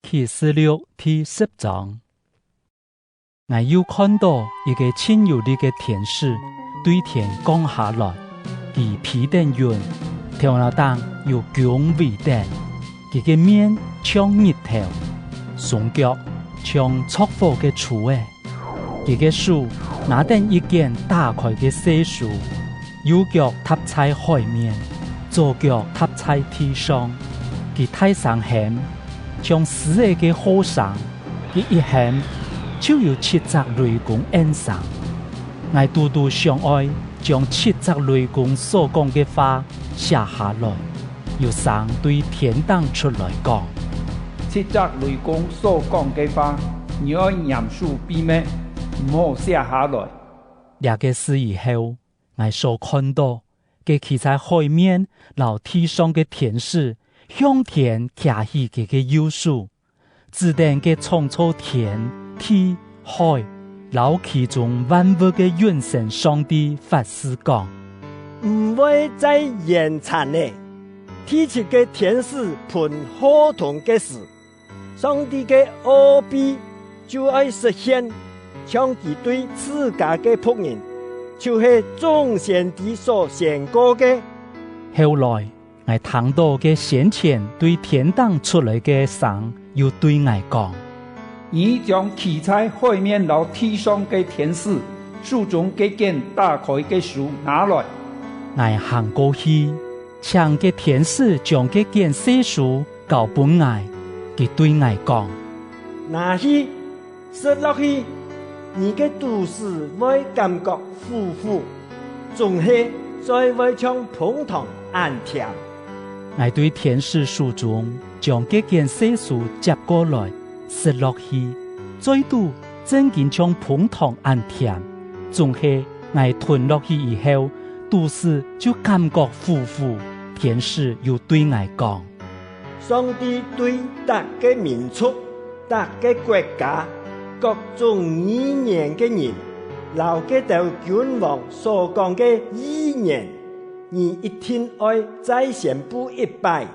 启示录第10章，我又看到一个亲有力的天使对天降下来，其披顶云，头脑上有强伟胆，其个面像日头，双腳像燭火的柱誒，其個手拿定一件打開的細書，右腳踏在海面，左腳踏在地上，其太上險像死嘅嘅火上，佢一險就有7隻雷公恩上，我嘟嘟相愛，將7隻雷公所講嘅話寫下來，又上對天堂出來講。7隻雷公所講嘅話，你要嚴肅秘密，唔好寫下來。這個事以後，我所看到嘅企在海面、老地上嘅天使，向天舉起佢嘅右手，指定嘅創造天地海，老其中萬物嘅元神上帝發誓講：唔會再延長呢。提起嘅天使盤合同嘅事，上帝嘅奧秘就愛實現，像佢對自家嘅僕人，就是眾先知所宣告嘅。後來我聽到嘅先前對天堂出來嘅聲，又對我講：你將企在海面老地上嘅天使手中嘅件打開嘅書拿來。我行過去，請嘅天使將嘅件細書交本我，佢對我講：拿去，食落去，你嘅肚子會感覺苦苦，總係再會像碰糖暗甜。我對天使手中將這件細書接過來，食落去，再度真見像碰糖暗甜，總係我吞落去以後，肚子就感覺苦苦。天使又對我講：上帝對各個民族、各個國家、各種語言嘅人，留嘅到君王所講嘅語言，你一定愛再宣布一拜。